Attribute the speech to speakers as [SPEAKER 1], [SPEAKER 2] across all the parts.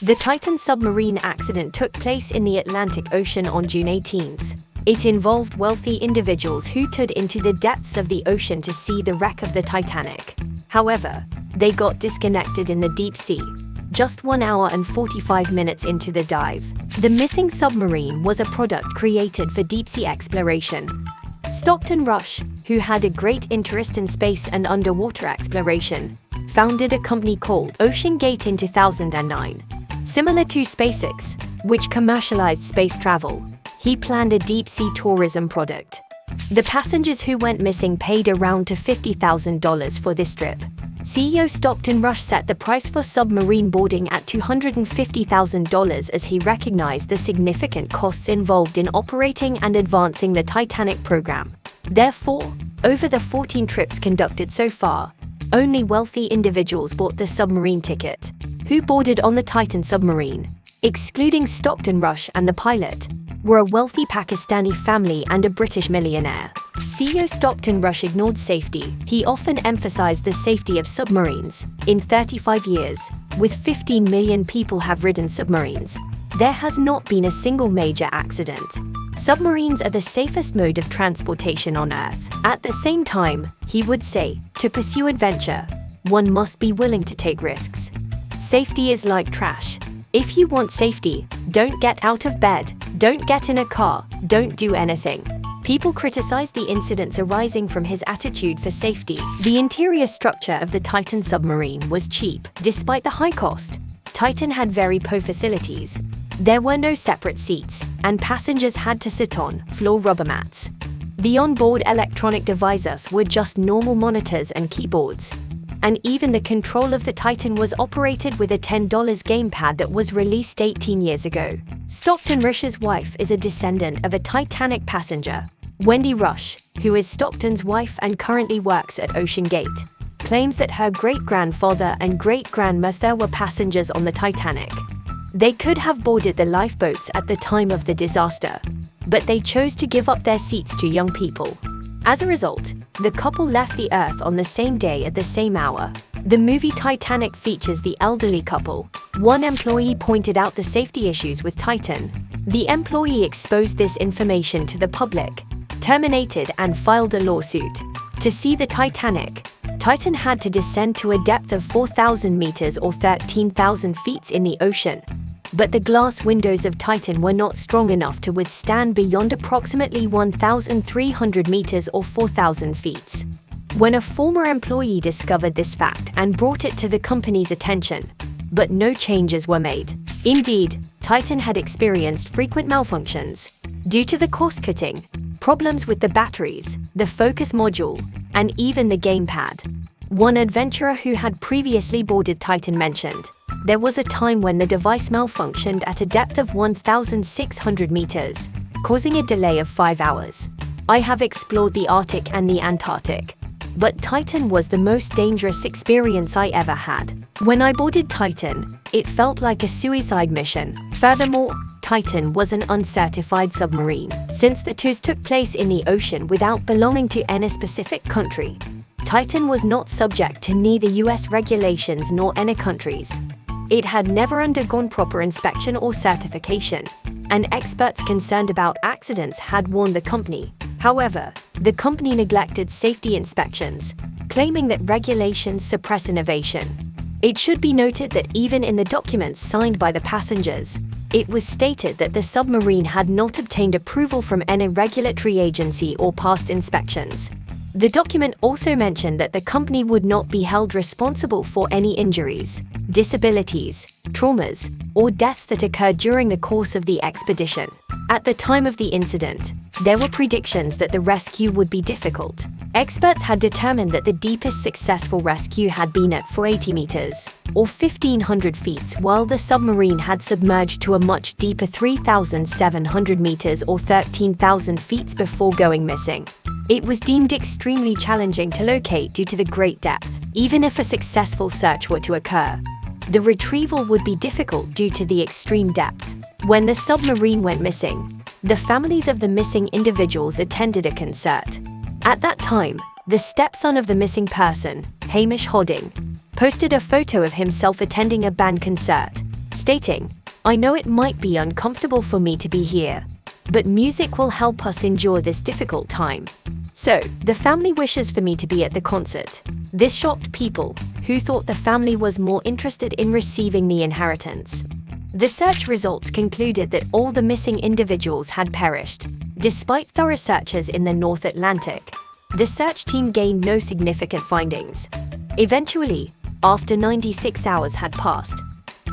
[SPEAKER 1] The Titan submarine accident took place in the Atlantic Ocean on June 18th. It involved wealthy individuals who toured into the depths of the ocean to see the wreck of the Titanic. However, they got disconnected in the deep sea, just 1 hour and 45 minutes into the dive. The missing submarine was a product created for deep-sea exploration. Stockton Rush, who had a great interest in space and underwater exploration, founded a company called OceanGate in 2009. Similar to SpaceX, which commercialized space travel, he planned a deep-sea tourism product. The passengers who went missing paid around to $50,000 for this trip. CEO Stockton Rush set the price for submarine boarding at $250,000 as he recognized the significant costs involved in operating and advancing the Titanic program. Therefore, over the 14 trips conducted so far, only wealthy individuals bought the submarine ticket. Who boarded on the Titan submarine, excluding Stockton Rush and the pilot, were a wealthy Pakistani family and a British millionaire. CEO Stockton Rush ignored safety. He often emphasized the safety of submarines. In 35 years, with 15 million people have ridden submarines, there has not been a single major accident. Submarines are the safest mode of transportation on Earth. At the same time, he would say, to pursue adventure, one must be willing to take risks. Safety is like trash. If you want safety, don't get out of bed, don't get in a car, don't do anything. People criticized the incidents arising from his attitude for safety. The interior structure of the Titan submarine was cheap. Despite the high cost, Titan had very poor facilities. There were no separate seats, and passengers had to sit on floor rubber mats. The onboard electronic devices were just normal monitors and keyboards. And even the control of the Titan was operated with a $10 gamepad that was released 18 years ago. Stockton Rush's wife is a descendant of a Titanic passenger. Wendy Rush, who is Stockton's wife and currently works at OceanGate, claims that her great-grandfather and great-grandmother were passengers on the Titanic. They could have boarded the lifeboats at the time of the disaster, but they chose to give up their seats to young people. As a result, the couple left the Earth on the same day at the same hour. The movie Titanic features the elderly couple. One employee pointed out the safety issues with Titan. The employee exposed this information to the public, terminated and filed a lawsuit. To see the Titanic, Titan had to descend to a depth of 4,000 meters or 13,000 feet in the ocean. But the glass windows of Titan were not strong enough to withstand beyond approximately 1,300 meters or 4,000 feet. When a former employee discovered this fact and brought it to the company's attention, but no changes were made. Indeed, Titan had experienced frequent malfunctions due to the cost-cutting, problems with the batteries, the focus module, and even the gamepad. One adventurer who had previously boarded Titan mentioned, there was a time when the device malfunctioned at a depth of 1,600 meters, causing a delay of 5 hours. I have explored the Arctic and the Antarctic, but Titan was the most dangerous experience I ever had. When I boarded Titan, it felt like a suicide mission. Furthermore, Titan was an uncertified submarine. Since the tours took place in the ocean without belonging to any specific country, Titan was not subject to neither US regulations nor any countries. It had never undergone proper inspection or certification, and experts concerned about accidents had warned the company. However, the company neglected safety inspections, claiming that regulations suppress innovation. It should be noted that even in the documents signed by the passengers, it was stated that the submarine had not obtained approval from any regulatory agency or passed inspections. The document also mentioned that the company would not be held responsible for any injuries, disabilities, traumas, or deaths that occurred during the course of the expedition. At the time of the incident, there were predictions that the rescue would be difficult. Experts had determined that the deepest successful rescue had been at 480 meters, or 1,500 feet, while the submarine had submerged to a much deeper 3,700 meters or 13,000 feet before going missing. It was deemed extremely challenging to locate due to the great depth. Even if a successful search were to occur, the retrieval would be difficult due to the extreme depth. When the submarine went missing, the families of the missing individuals attended a concert. At that time, the stepson of the missing person, Hamish Hodding, posted a photo of himself attending a band concert. stating, "I know it might be uncomfortable for me to be here, but music will help us endure this difficult time. So, the family wishes for me to be at the concert." This shocked people, who thought the family was more interested in receiving the inheritance. The search results concluded that all the missing individuals had perished. Despite thorough searches in the North Atlantic, the search team gained no significant findings. Eventually, after 96 hours had passed,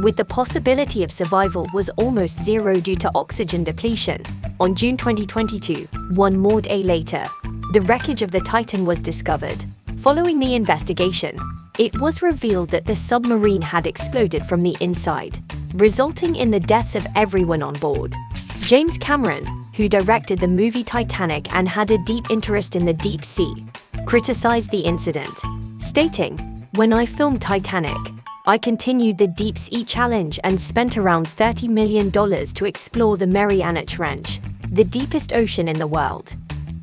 [SPEAKER 1] with the possibility of survival was almost zero due to oxygen depletion, on June 2022, one more day later, the wreckage of the Titan was discovered. Following the investigation, it was revealed that the submarine had exploded from the inside, resulting in the deaths of everyone on board. James Cameron, who directed the movie Titanic and had a deep interest in the deep sea, criticized the incident, stating, "When I filmed Titanic, I continued the deep sea challenge and spent around $30 million to explore the Mariana Trench, the deepest ocean in the world.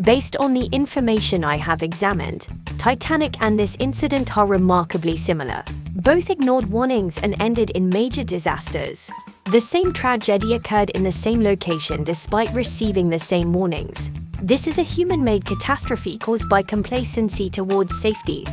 [SPEAKER 1] Based on the information I have examined, Titanic and this incident are remarkably similar. Both ignored warnings and ended in major disasters. The same tragedy occurred in the same location despite receiving the same warnings. This is a human-made catastrophe caused by complacency towards safety,